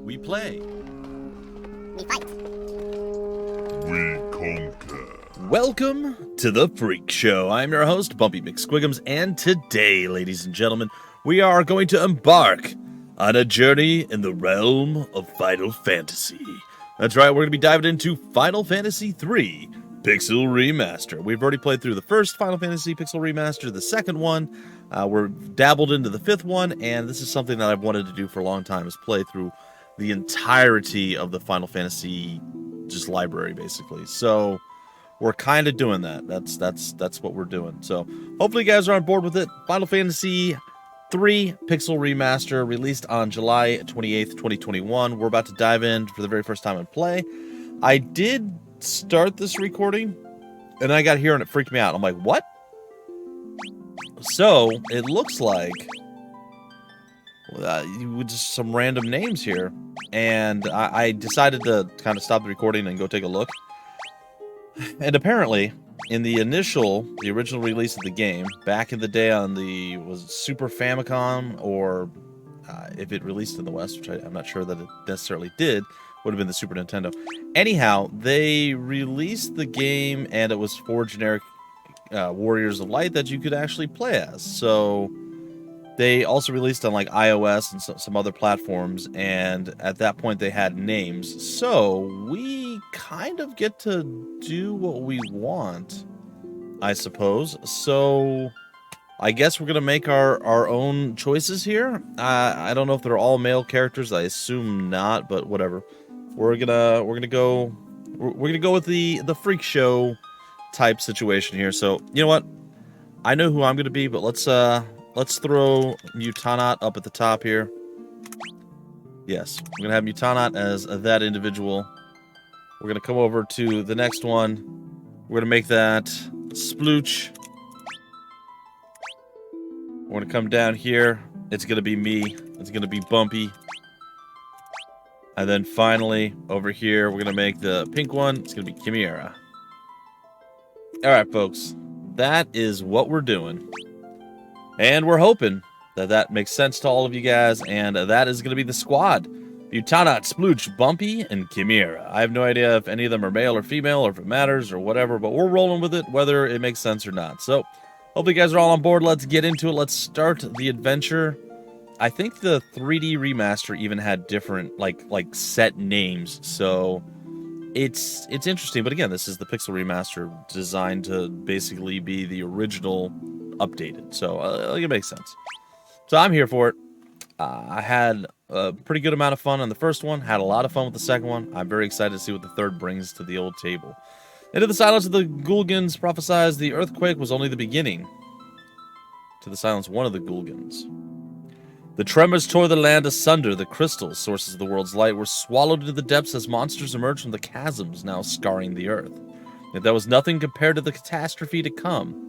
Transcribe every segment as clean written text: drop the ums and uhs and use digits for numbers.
We play. We fight. We conquer. Welcome to the Freak Show. I'm your host, Bumpy McSquigums, and today, ladies and gentlemen, we are going to embark on a journey in the realm of Final Fantasy. That's right, we're going to be diving into Final Fantasy III Pixel Remaster. We've already played through the first Final Fantasy Pixel Remaster, the second one. We're dabbled into the fifth one, and this is something that I've wanted to do for a long time, is play through the entirety of the Final Fantasy just library, basically. So we're kind of doing that. That's what we're doing. So hopefully you guys are on board with it. Final Fantasy III Pixel Remaster, released on July 28th, 2021. We're about to dive in for the very first time and play. I did start this recording, and I got here and it freaked me out. I'm like, what? So it looks like just some random names here, and I decided to kind of stop the recording and go take a look. And apparently, in the original release of the game, back in the day on was it Super Famicom, or if it released in the West, which I'm not sure that it necessarily did, would have been the Super Nintendo. Anyhow, they released the game, and it was 4 generic Warriors of Light that you could actually play as. So they also released on like iOS and some other platforms, and at that point they had names. So we kind of get to do what we want, I suppose. So I guess we're gonna make our own choices here. I don't know if they're all male characters. I assume not, but whatever. We're gonna go with the freak show type situation here. So you know what? I know who I'm gonna be, but let's throw Mutanot up at the top here. Yes, we're gonna have Mutanot as that individual. We're gonna come over to the next one. We're gonna make that Splooch. We're gonna come down here. It's gonna be me. It's gonna be Bumpy. And then finally, over here, we're gonna make the pink one. It's gonna be Chimera. Alright, folks. That is what we're doing. And we're hoping that that makes sense to all of you guys, and that is going to be the squad. Mutanot, Splooch, Bumpy, and Chimera. I have no idea if any of them are male or female, or if it matters, or whatever, but we're rolling with it, whether it makes sense or not. So, hopefully you guys are all on board. Let's get into it. Let's start the adventure. I think the 3D remaster even had different, like set names, so it's interesting. But again, this is the Pixel Remaster, designed to basically be the original updated, so it makes sense. So I'm here for it. I had a pretty good amount of fun on the first one, had a lot of fun with the second one. I'm very excited to see what the third brings to the old table. Into the silence of the Gulgans prophesies the earthquake was only the beginning. To the silence, one of the Gulgans. The tremors tore the land asunder. The crystals, sources of the world's light, were swallowed into the depths as monsters emerged from the chasms now scarring the earth. Yet that was nothing compared to the catastrophe to come.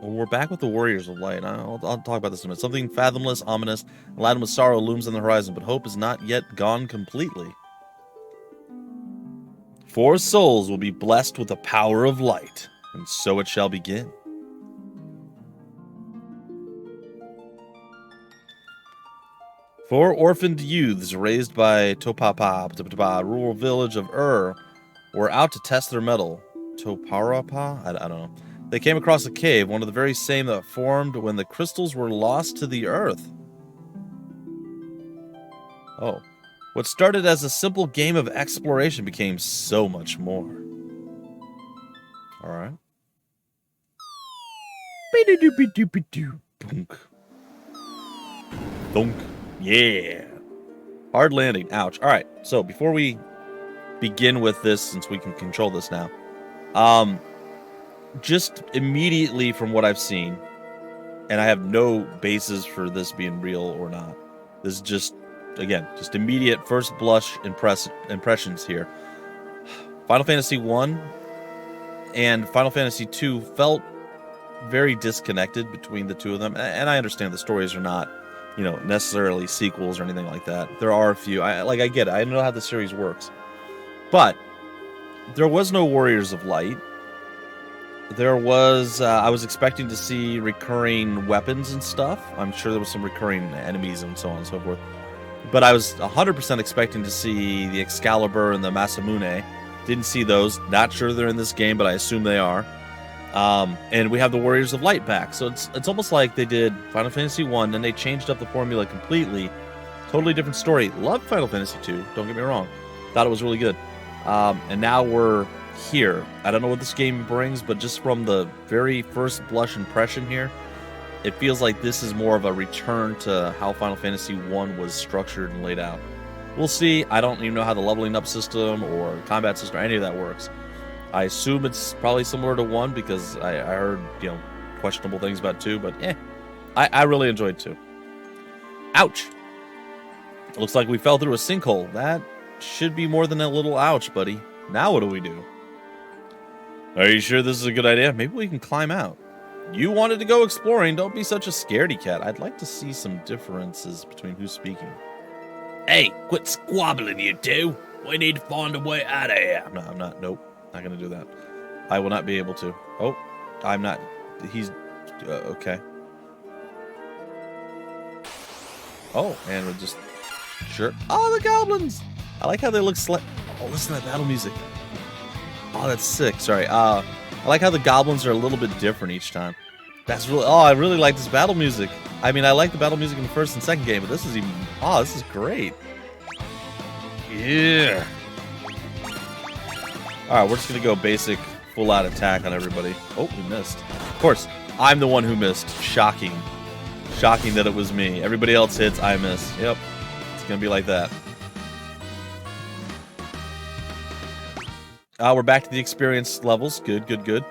Well, we're back with the Warriors of Light. I'll talk about this in a minute. Something fathomless, ominous, and laden with sorrow looms on the horizon, but hope is not yet gone completely. 4 souls will be blessed with the power of light, and so it shall begin. Four orphaned youths raised by Topapa, rural village of were out to test their mettle. Toparapa? I don't know. They came across a cave, one of the very same that formed when the crystals were lost to the earth. Oh. What started as a simple game of exploration became so much more. Alright. Thunk. Yeah. Hard landing. Ouch. Alright, so before we begin with this, since we can control this now, just immediately from what I've seen, and I have no basis for this being real or not, this is just, again, just immediate first blush impressions here. Final Fantasy 1 and Final Fantasy 2 felt very disconnected between the two of them, and I understand the stories are not, necessarily sequels or anything like that. There are a few. I get it. I know how the series works. But there was no Warriors of Light. there was, I was expecting to see recurring weapons and stuff. I'm sure there was some recurring enemies and so on and so forth. But I was 100% expecting to see the Excalibur and the Masamune. Didn't see those. Not sure they're in this game, but I assume they are. And we have the Warriors of Light back. So it's almost like they did Final Fantasy 1, and they changed up the formula completely. Totally different story. Loved Final Fantasy 2, don't get me wrong. Thought it was really good. And now we're here. I don't know what this game brings, but just from the very first blush impression here, it feels like this is more of a return to how Final Fantasy 1 was structured and laid out. We'll see. I don't even know how the leveling up system or combat system or any of that works. I assume it's probably similar to 1 because I heard, questionable things about 2, but I really enjoyed 2. Ouch. It looks like we fell through a sinkhole. That should be more than a little ouch, buddy. Now what do we do? Are you sure this is a good idea? Maybe we can climb out. You wanted to go exploring. Don't be such a scaredy cat. I'd like to see some differences between who's speaking. Hey, quit squabbling, you two. We need to find a way out of here. I'm not. Nope. Not going to do that. I will not be able to. Oh, I'm not. He's... okay. Oh, and we're just... Sure. Oh, the goblins! I like how they look Oh, listen to that battle music. Oh, that's sick. Sorry. I like how the goblins are a little bit different each time. That's really... Oh, I really like this battle music. I mean, I like the battle music in the first and second game, but this is even... Oh, this is great. Yeah. Alright, we're just going to go basic, full-out attack on everybody. Oh, we missed. Of course, I'm the one who missed. Shocking. Shocking that it was me. Everybody else hits, I miss. Yep. It's going to be like that. We're back to the experience levels. Good, good, good.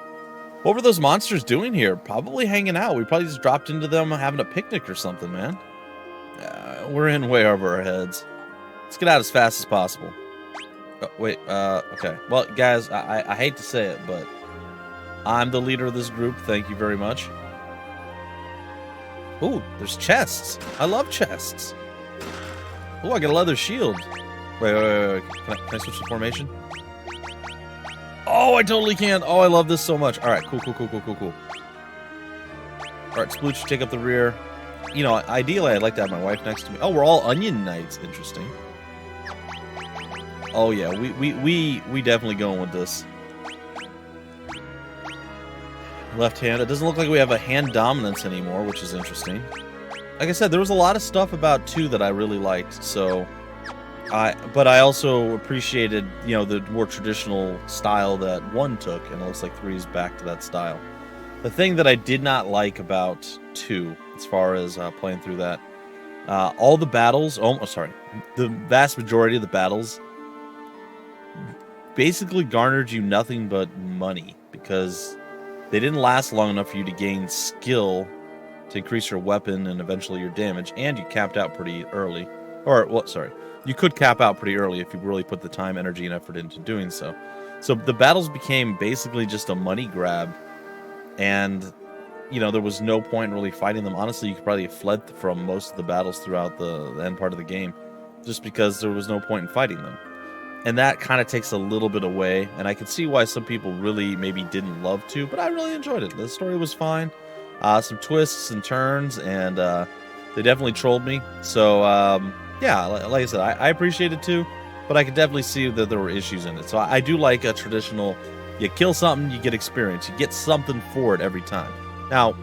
What were those monsters doing here? Probably hanging out. We probably just dropped into them having a picnic or something, man. We're in way over our heads. Let's get out as fast as possible. Oh, wait, okay. Well, guys, I hate to say it, but I'm the leader of this group. Thank you very much. Ooh, there's chests. I love chests. Ooh, I got a leather shield. Wait. Can I switch to formation? Oh, I totally can. Oh, I love this so much. All right, cool. All right, Splooch, take up the rear. Ideally, I'd like to have my wife next to me. Oh, we're all onion knights. Interesting. Oh yeah, we definitely going with this. Left hand. It doesn't look like we have a hand dominance anymore, which is interesting. Like I said, there was a lot of stuff about 2 that I really liked. So, but I also appreciated the more traditional style that 1 took, and it looks like 3 is back to that style. The thing that I did not like about 2, as far as playing through that, all the battles. Oh, sorry, the vast majority of the battles basically garnered you nothing but money because they didn't last long enough for you to gain skill to increase your weapon and eventually your damage, and you capped out pretty early. You could cap out pretty early if you really put the time, energy, and effort into doing so. So the battles became basically just a money grab, and there was no point in really fighting them. Honestly, you could probably have fled from most of the battles throughout the end part of the game just because there was no point in fighting them. And that kind of takes a little bit away, and I can see why some people really maybe didn't love to, but I really enjoyed it. The story was fine. Some twists and turns, and they definitely trolled me. So, yeah, like I said, I appreciated 2, but I could definitely see that there were issues in it. So I do like a traditional, you kill something, you get experience. You get something for it every time. Now,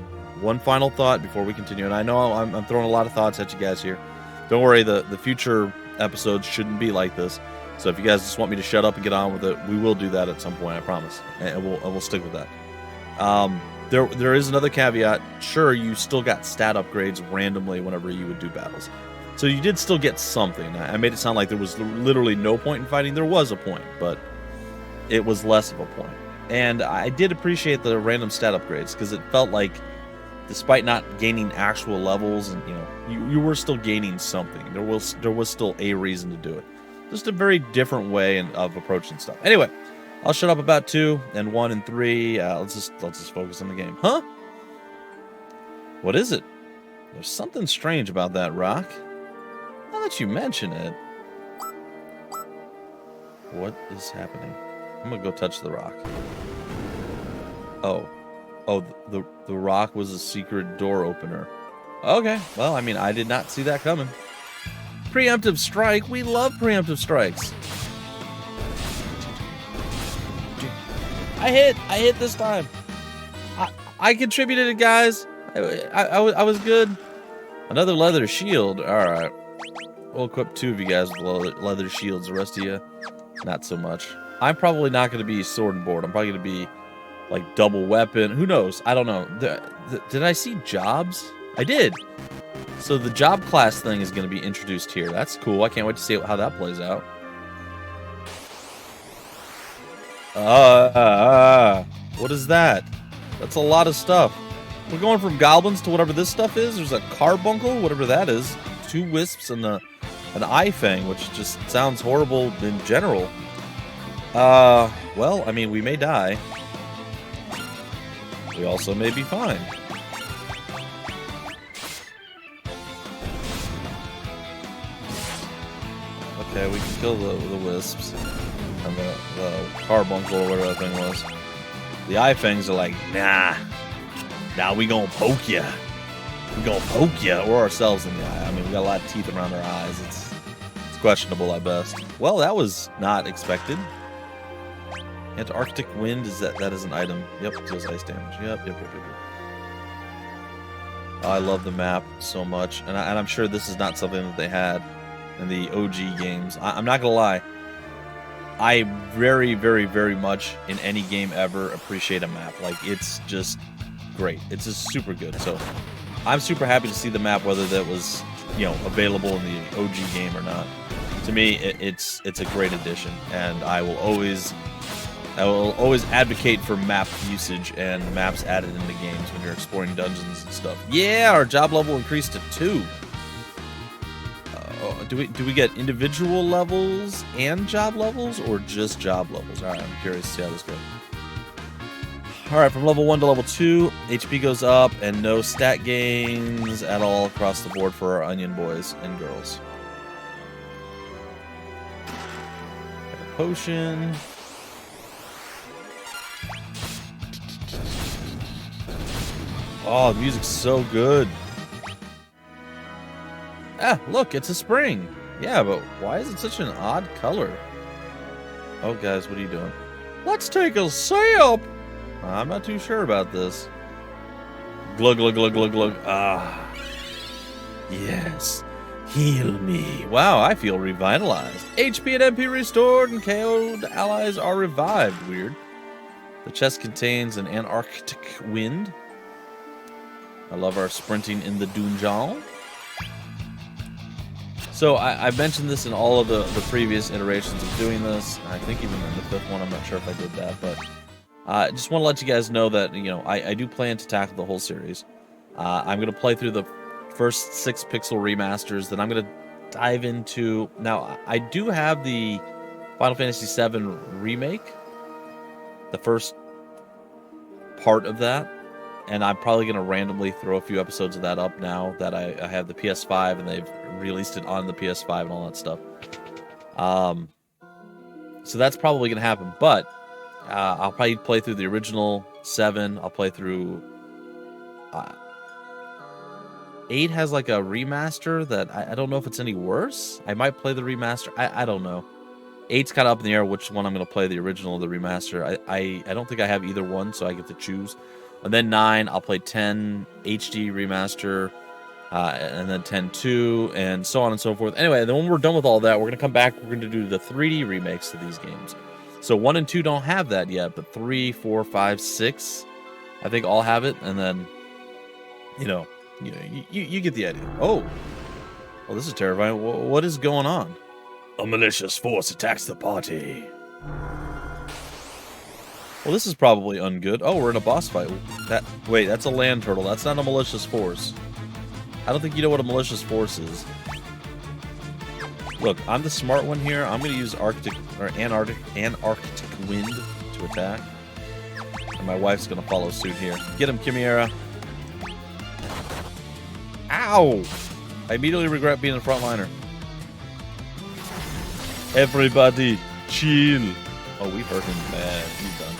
one final thought before we continue, and I know I'm throwing a lot of thoughts at you guys here. Don't worry, the future episodes shouldn't be like this. So if you guys just want me to shut up and get on with it, we will do that at some point, I promise. And we'll stick with that. There is another caveat. Sure, you still got stat upgrades randomly whenever you would do battles. So you did still get something. I made it sound like there was literally no point in fighting. There was a point, but it was less of a point. And I did appreciate the random stat upgrades because it felt like, despite not gaining actual levels, and you were still gaining something. There was still a reason to do it. Just a very different way of approaching stuff. Anyway, I'll shut up about 2 and 1 and 3. Let's just focus on the game. Huh? What is it? There's something strange about that rock. Now that you mention it, what is happening? I'm gonna go touch the rock. Oh. Oh, the rock was a secret door opener. Okay, well, I mean, I did not see that coming. Preemptive strike. We love preemptive strikes. I hit this time. I contributed it, guys. I was good. Another leather shield. All right. We'll equip 2 of you guys with leather shields. The rest of you, not so much. I'm probably not going to be sword and board. I'm probably going to be like double weapon. Who knows? I don't know. Did I see jobs? I did. So the job class thing is going to be introduced here. That's cool. I can't wait to see how that plays out. What is that? That's a lot of stuff. We're going from goblins to whatever this stuff is. There's a carbuncle, whatever that is. 2 wisps and an eye fang, which just sounds horrible in general. Well, I mean, we may die. We also may be fine. Okay, we can kill the wisps. And the carbuncle, or whatever that thing was. The eye fangs are like, nah. Now we gonna poke ya. We gonna poke ya. Or ourselves in the eye. I mean, we got a lot of teeth around our eyes. It's questionable at best. Well, that was not expected. Antarctic wind, that is an item. Yep, deals ice damage. Yep. Oh, I love the map so much. And I'm sure this is not something that they had in the OG games. I'm not gonna lie. I very, very, very much in any game ever appreciate a map. Like, it's just great. It's just super good. So I'm super happy to see the map, whether that was, available in the OG game or not. To me, it's a great addition, and I will always advocate for map usage and maps added into games when you're exploring dungeons and stuff. Yeah, our job level increased to 2. Do we get individual levels and job levels, or just job levels? All right, I'm curious to see how this goes. All right, from level 1 to level 2, HP goes up, and no stat gains at all across the board for our onion boys and girls. Got a potion. Oh, the music's so good. Ah, look, it's a spring. Yeah, but why is it such an odd color? Oh, guys, what are you doing? Let's take a sip. I'm not too sure about this. Glug, glug, glug, glug, glug. Ah. Yes. Heal me. Wow, I feel revitalized. HP and MP restored and KO'd allies are revived. Weird. The chest contains an Antarctic wind. I love our sprinting in the dungeon. So I mentioned this in all of the previous iterations of doing this. I think even in the 5th one, I'm not sure if I did that, but I just want to let you guys know that, I do plan to tackle the whole series. I'm going to play through the first 6 Pixel Remasters, then I'm going to dive into... Now, I do have the Final Fantasy VII Remake, the first part of that, and I'm probably going to randomly throw a few episodes of that up now that I have the PS5 and they've released it on the PS5 and all that stuff. So that's probably going to happen, but I'll probably play through the original 7. I'll play through... 8 has like a remaster that I don't know if it's any worse. I might play the remaster. I don't know. 8's kind of up in the air which one I'm going to play, the original or the remaster. I don't think I have either one, so I get to choose. And then 9, I'll play 10 HD remaster, and then 10-2, and so on and so forth. Anyway, then when we're done with all that, we're going to come back. We're going to do the 3D remakes of these games. So 1 and 2 don't have that yet, but 3, 4, 5, 6, I think all have it. And then, you get the idea. Oh, this is terrifying. What is going on? A malicious force attacks the party. Well, this is probably ungood. Oh, we're in a boss fight. Wait, that's a land turtle. That's not a malicious force. I don't think you know what a malicious force is. Look, I'm the smart one here. I'm going to use Antarctic wind to attack. And my wife's going to follow suit here. Get him, Chimera. Ow! I immediately regret being a frontliner. Everybody, chill. Oh, we hurt him bad. He's done.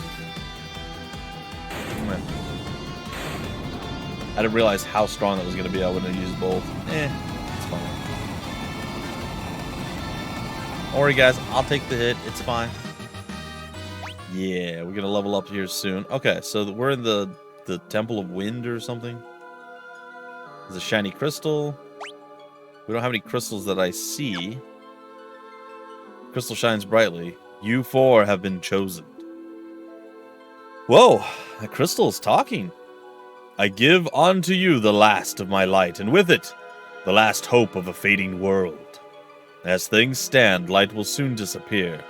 Come here. I didn't realize how strong that was going to be. I wouldn't have used both. It's fine. Don't worry, guys. I'll take the hit. It's fine. Yeah, we're going to level up here soon. Okay, so we're in the Temple of Wind or something. There's a shiny crystal. We don't have any crystals that I see. Crystal shines brightly. You four have been chosen. Whoa, the crystal is talking. I give unto you the last of my light, and with it, the last hope of a fading world. As things stand, light will soon disappear.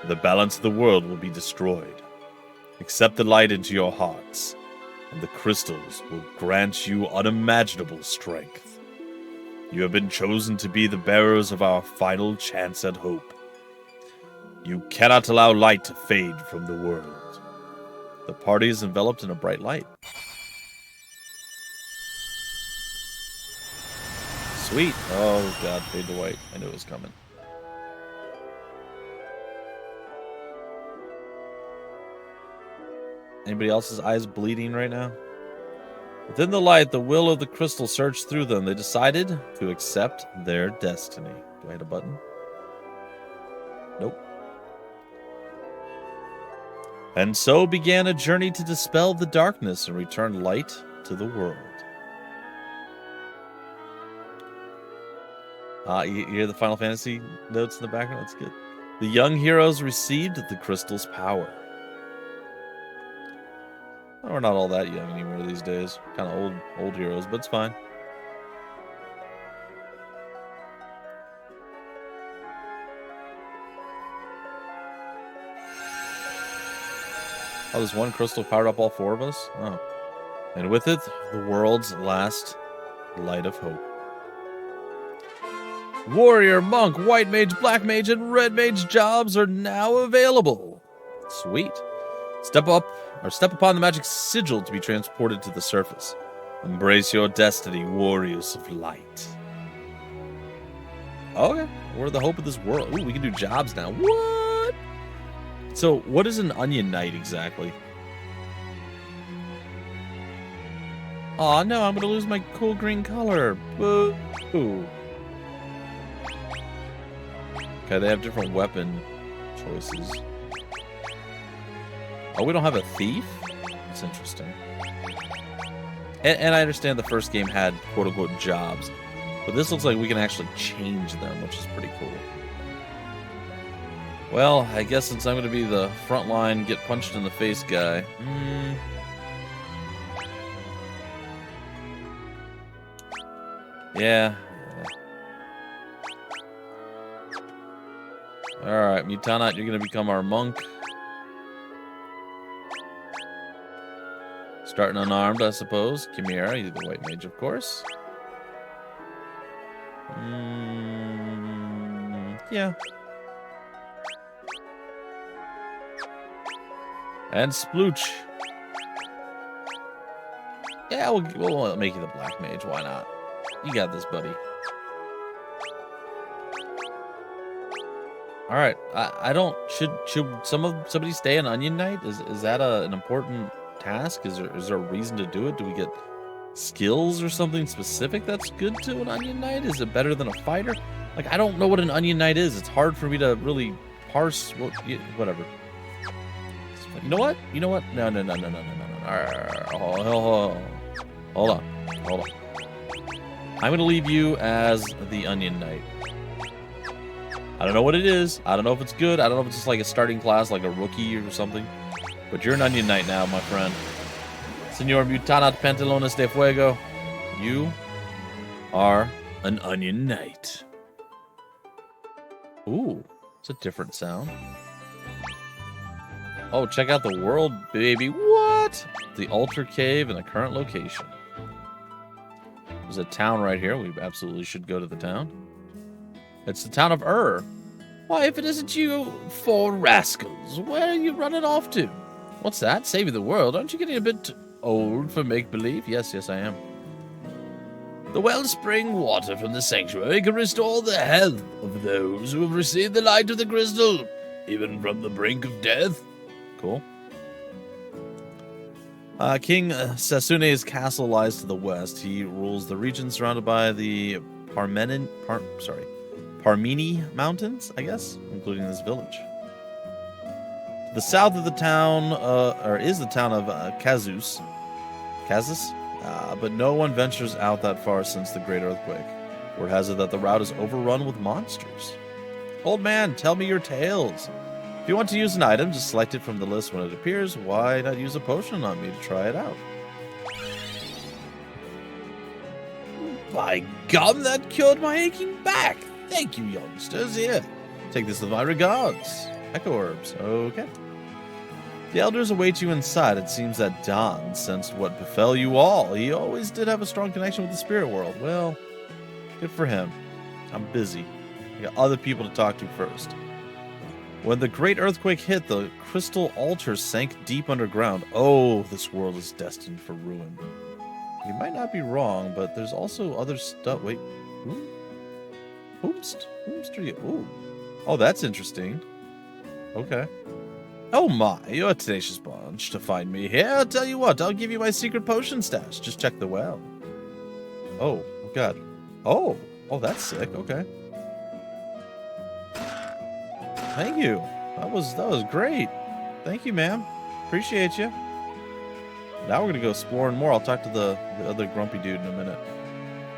The balance of the world will be destroyed. Accept the light into your hearts, and the crystals will grant you unimaginable strength. You have been chosen to be the bearers of our final chance at hope. You cannot allow light to fade from the world. The party is enveloped in a bright light. Sweet. Oh, God, fade to white. I knew it was coming. Anybody else's eyes bleeding right now? Within the light, the will of the crystal surged through them. They decided to accept their destiny. Do I hit a button? Nope. And so began a journey to dispel the darkness and return light to the world. You hear the Final Fantasy notes in the background? That's good. The young heroes received the crystal's power. Well, we're not all that young anymore these days. Kind of old heroes, but it's fine. Oh, there's one crystal powered up all four of us? Oh. And with it, the world's last light of hope. Warrior, monk, white mage, black mage, and red mage jobs are now available. Sweet. Step upon the magic sigil to be transported to the surface. Embrace your destiny, warriors of light. Okay, we're the hope of this world. Ooh, we can do jobs now. What? So, what is an onion knight exactly? Aw, no, I'm gonna lose my cool green color. Boo. Okay, they have different weapon choices. Oh, we don't have a thief? That's interesting. And I understand the first game had quote-unquote jobs, but this looks like we can actually change them, which is pretty cool. Well, I guess since I'm going to be the frontline get punched in the face guy. Yeah. Alright, Mutanite, you're going to become our monk. Starting unarmed, I suppose. Chimera, you're the white mage, of course. Yeah. And Splooch. Yeah, we'll make you the black mage. Why not? You got this, buddy. All right. I don't. Should somebody stay an onion knight? Is that an important task? Is there a reason to do it? Do we get skills or something specific that's good to an onion knight? Is it better than a fighter? Like, I don't know what an onion knight is. It's hard for me to really parse. Whatever. You know what? No. Hold on. I'm gonna leave you as the onion knight. I don't know what it is. I don't know if it's good. I don't know if it's just like a starting class, like a rookie or something. But you're an onion knight now, my friend. Señor Mutanat Pantalones de Fuego. You are an onion knight. Ooh, it's a different sound. Oh, check out the world, baby. What? The altar cave in the current location. There's a town right here. We absolutely should go to the town. It's the town of Why, if it isn't you four rascals, where are you running off to? What's that? Saving the world? Aren't you getting a bit old for make-believe? Yes, I am. The wellspring water from the sanctuary can restore the health of those who have received the light of the crystal, even from the brink of death. Cool. King Sasune's castle lies to the west. He rules the region surrounded by the Parmeni Mountains, I guess, including this village. To the south of the town, is the town of Kazus, but no one ventures out that far since the Great Earthquake. Word has it that the route is overrun with monsters. Old man, tell me your tales. If you want to use an item, just select it from the list when it appears. Why not use a potion on me to try it out? By gum, that cured my aching back. Thank you, youngsters. Here, take this with my regards. Echo herbs. Okay. The elders await you inside. It seems that Don sensed what befell you all. He always did have a strong connection with the spirit world. Well, good for him. I'm busy. I got other people to talk to first. When the great earthquake hit, the crystal altar sank deep underground. Oh, this world is destined for ruin. You might not be wrong, but there's also other stuff. Wait. Whomst are you? Ooh. Oh, that's interesting. Okay. Oh my, you're a tenacious bunch to find me here. I'll tell you what, I'll give you my secret potion stash. Just check the well. Oh, God. Oh, that's sick. Okay. Thank you. That was great. Thank you, ma'am. Appreciate you. Now we're gonna go exploring more. I'll talk to the other grumpy dude in a minute.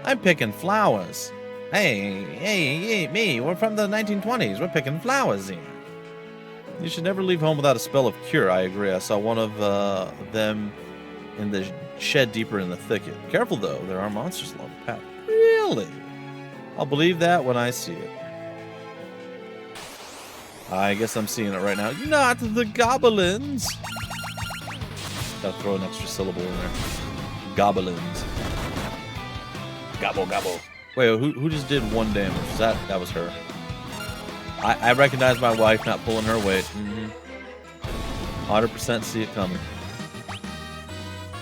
I'm picking flowers. Hey, me. We're from the 1920s. We're picking flowers here. You should never leave home without a spell of cure. I agree. I saw one of them in the shed deeper in the thicket. Careful, though. There are monsters along the path. Really? I'll believe that when I see it. I guess I'm seeing it right now. Not the goblins. Gotta throw an extra syllable in there. Goblins. Gobble, gobble. Wait, who just did 1 damage? That was her. I recognize my wife not pulling her weight. 100% see it coming.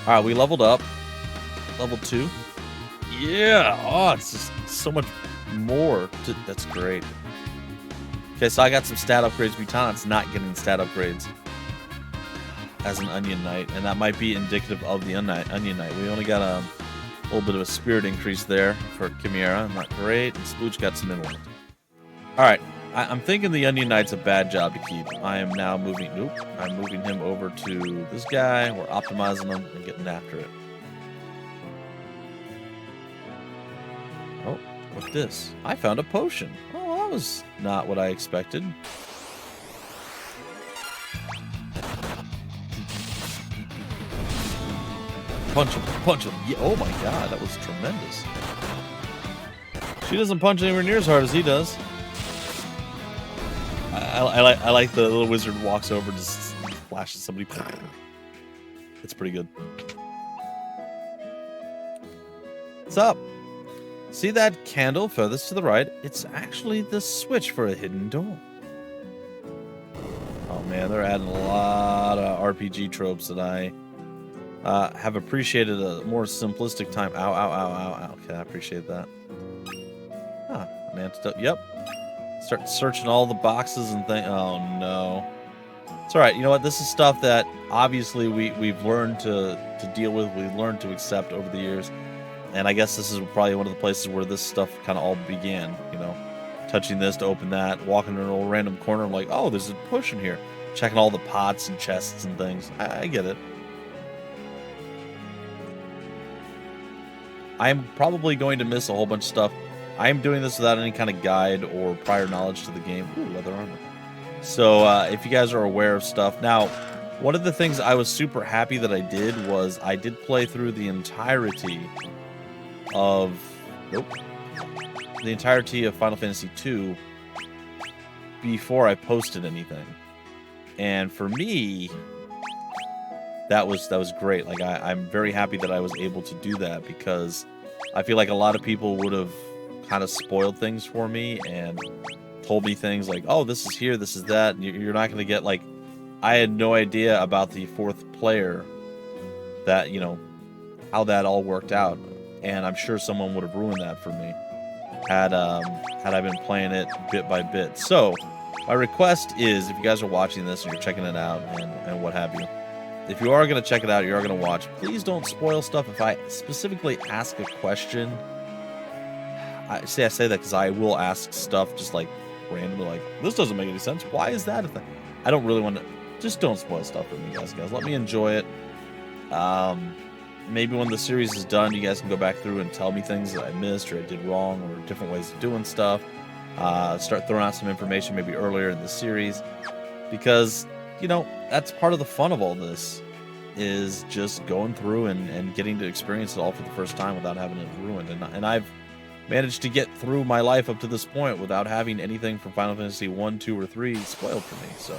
Alright, we leveled up. Level 2. Yeah! Oh, it's just so much more. That's great. Okay, so I got some stat upgrades. Butan's not getting stat upgrades as an Onion Knight, and that might be indicative of the Onion Knight. We only got a little bit of a spirit increase there for Chimera. Not great. And Splooch got some intellect. Alright, I'm thinking the Onion Knight's a bad job to keep. I am now moving... Nope. I'm moving him over to this guy. We're optimizing him and getting after it. Oh, what's this? I found a potion. Oh, that was not what I expected. Punch him. Yeah, oh my god, that was tremendous. She doesn't punch anywhere near as hard as he does. I like the little wizard walks over and just flashes somebody. It's pretty good. What's up? See that candle furthest to the right? It's actually the switch for a hidden door. Oh man, they're adding a lot of RPG tropes that I have appreciated a more simplistic time. Ow, ow, ow, ow, ow. Okay, I appreciate that. Ah, an antidote. Yep. Start searching all the boxes and think. Oh no. It's all right. You know what? This is stuff that obviously we've learned to deal with. We've learned to accept over the years. And I guess this is probably one of the places where this stuff kind of all began. You know, touching this to open that, walking in an old random corner. I'm like, oh, there's a potion here. Checking all the pots and chests and things. I get it. I'm probably going to miss a whole bunch of stuff. I am doing this without any kind of guide or prior knowledge to the game. Ooh, leather armor. So if you guys are aware of stuff. Now, one of the things I was super happy that I did was I did play through the entirety of... Nope. The entirety of Final Fantasy 2 before I posted anything. And for me, that was great. Like I'm very happy that I was able to do that because I feel like a lot of people would have kind of spoiled things for me and told me things like, oh, this is here, this is that, and you're not going to get, like, I had no idea about the fourth player, that, you know, how that all worked out, and I'm sure someone would have ruined that for me had I been playing it bit by bit. So my request is, if you guys are watching this and you're checking it out and what have you, if you are going to check it out, you are going to watch, please don't spoil stuff. If I specifically ask a question, I say that because I will ask stuff just like randomly, like, this doesn't make any sense. Why is that a thing? I don't really want to. Just don't spoil stuff for me, guys. Let me enjoy it. Maybe when the series is done, you guys can go back through and tell me things that I missed or I did wrong or different ways of doing stuff. Start throwing out some information maybe earlier in the series. Because, you know, that's part of the fun of all this, is just going through and getting to experience it all for the first time without having it ruined. And I've managed to get through my life up to this point without having anything from Final Fantasy 1, 2, or 3 spoiled for me. So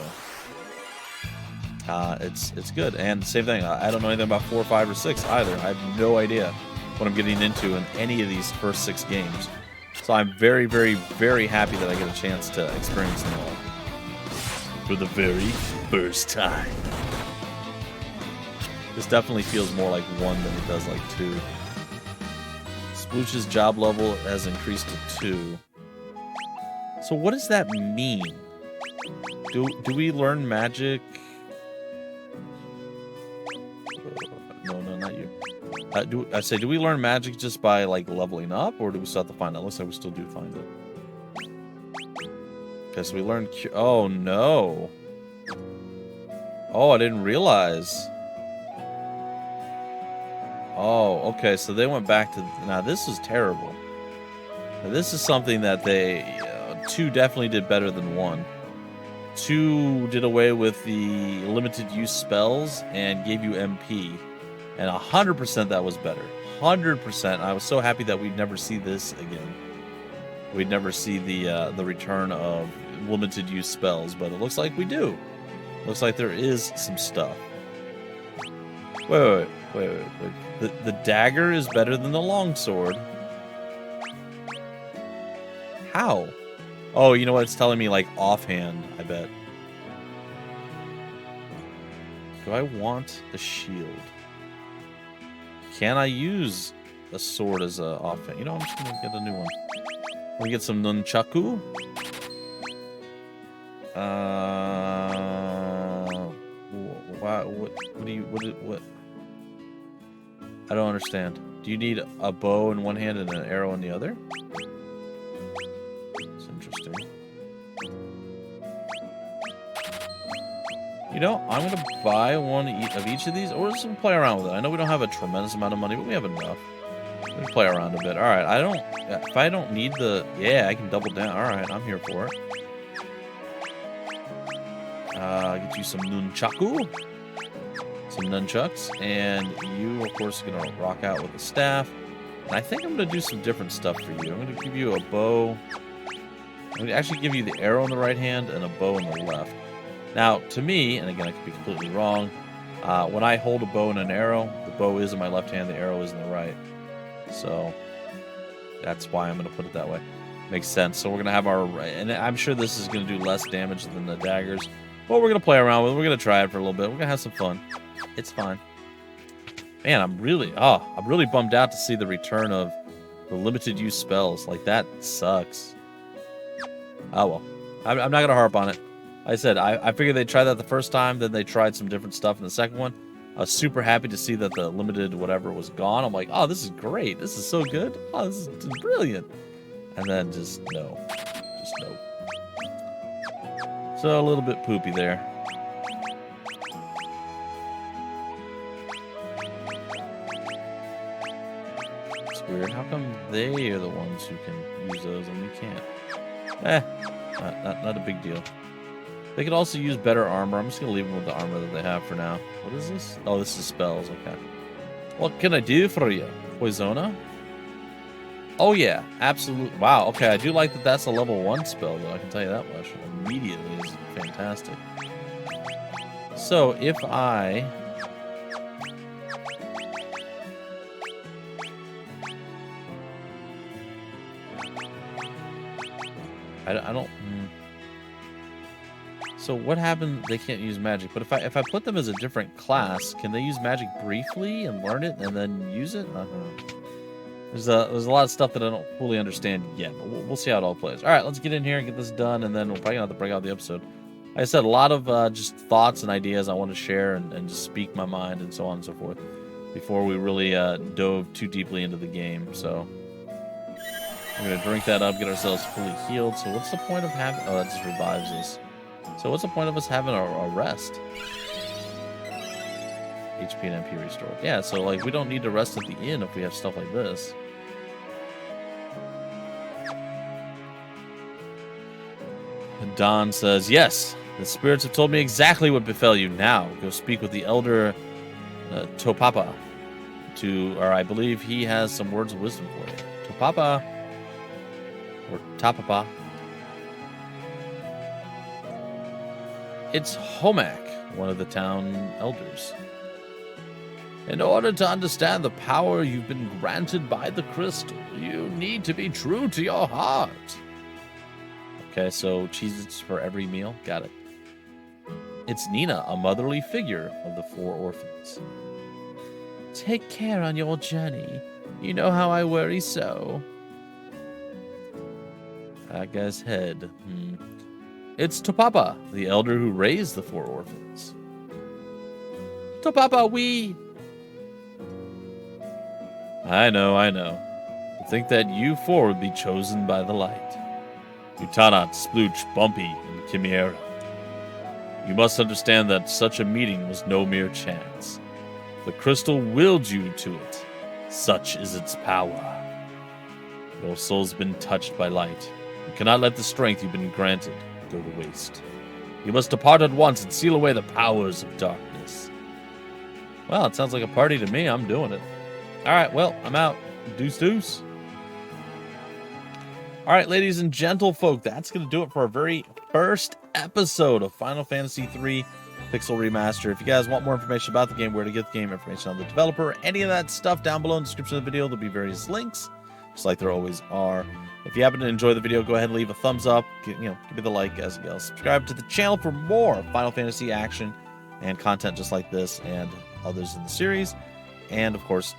it's good. And same thing, I don't know anything about 4, 5, or 6 either. I have no idea what I'm getting into in any of these first 6 games. So I'm very, very, very happy that I get a chance to experience them all for the very first time. This definitely feels more like 1 than it does like 2. Sploosh's job level has increased to 2. So what does that mean? Do we learn magic? No, not you. Do we learn magic just by like leveling up, or do we still have to find it? Looks like we still do find it. Okay, so we learned. Oh no! Oh, I didn't realize. Oh, okay. So they went back to. Now this is terrible. Now, this is something that they 2 definitely did better than 1. 2 did away with the limited use spells and gave you MP. And 100% that was better. 100%. I was so happy that we'd never see this again. We'd never see the return of limited use spells, but it looks like we do. Looks like there is some stuff. Wait. The dagger is better than the longsword. How? Oh, you know what? It's telling me like offhand, I bet. Do I want the shield? Can I use a sword as a offhand? You know, I'm just gonna get a new one. Let me get some nunchaku. What? I don't understand. Do you need a bow in one hand and an arrow in the other? It's interesting. You know, I'm going to buy one of each of these, or just play around with it. I know we don't have a tremendous amount of money, but we have enough. Let me play around a bit. All right, if I don't need the... Yeah, I can double down. All right, I'm here for it. Get you some nunchaku. Some nunchucks. And you, of course, are going to rock out with the staff. And I think I'm going to do some different stuff for you. I'm going to give you a bow. I'm going to actually give you the arrow in the right hand and a bow in the left. Now, to me, and again, I could be completely wrong, when I hold a bow and an arrow, the bow is in my left hand, the arrow is in the right. So, that's why I'm going to put it that way. Makes sense. So we're going to have our... And I'm sure this is going to do less damage than the daggers. But we're going to play around with it. We're going to try it for a little bit. We're going to have some fun. It's fine. Man, I'm really bummed out to see the return of the limited use spells. Like, that sucks. Oh, well. I'm not going to harp on it. Like I said, I figured they'd try that the first time, then they tried some different stuff in the second one. I was super happy to see that the limited whatever was gone. I'm like, oh, this is great. This is so good. Oh, this is brilliant. And then just no. Just no. So a little bit poopy there. It's weird. How come they are the ones who can use those and we can't? Not a big deal. They could also use better armor. I'm just going to leave them with the armor that they have for now. What is this? Oh, this is spells. Okay. What can I do for you? Poisona? Oh, yeah. Absolutely. Wow. Okay. I do like that that's a level 1 spell, though. I can tell you that much. Immediately is fantastic. So, if I... I don't... So what happened? They can't use magic, but if I put them as a different class, can they use magic briefly and learn it and then use it? There's a lot of stuff that I don't fully understand yet, but we'll see how it all plays. All right, let's get in here and get this done, and then we'll probably have to break out the episode. I said, a lot of just thoughts and ideas I want to share and just speak my mind and so on and so forth before we really dove too deeply into the game. So we're going to drink that up, get ourselves fully healed. So what's the point of having... Oh, that just revives us. So what's the point of us having a rest? HP and MP restored. Yeah, so like we don't need to rest at the inn if we have stuff like this. And Don says, yes, the spirits have told me exactly what befell you. Now, go speak with the elder Topapa. Or I believe he has some words of wisdom for you. Topapa. Or Tapapa. It's Homak, one of the town elders. In order to understand the power you've been granted by the crystal, you need to be true to your heart. Okay, so Cheez-Its for every meal. Got it. It's Nina, a motherly figure of the 4 orphans. Take care on your journey. You know how I worry so. That guy's head. It's Topapa, the elder who raised the 4 orphans. Topapa, we... I know. To think that you 4 would be chosen by the light. Utanat, Splooch, Bumpy, and Chimera. You must understand that such a meeting was no mere chance. The crystal willed you to it. Such is its power. Your soul's been touched by light. You cannot let the strength you've been granted go to waste. You must depart at once and seal away the powers of darkness. Well, it sounds like a party to me. I'm doing it. All right, well, I'm out. Deuce. All right, ladies and gentlefolk, that's going to do it for our very first episode of Final Fantasy III Pixel Remaster. If you guys want more information about the game, where to get the game, information on the developer, any of that stuff down below in the description of the video, there'll be various links, just like there always are. If you happen to enjoy the video, go ahead and leave a thumbs up. Give me the like as well. Subscribe to the channel for more Final Fantasy action and content just like this and others in the series. And, of course,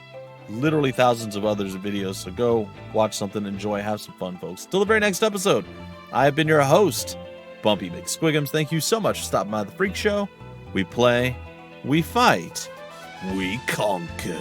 literally thousands of others of videos. So go watch something, enjoy, have some fun, folks. Till the very next episode, I've been your host, Bumpy McSquigums. Thank you so much for stopping by the Freak Show. We play, we fight, we conquer.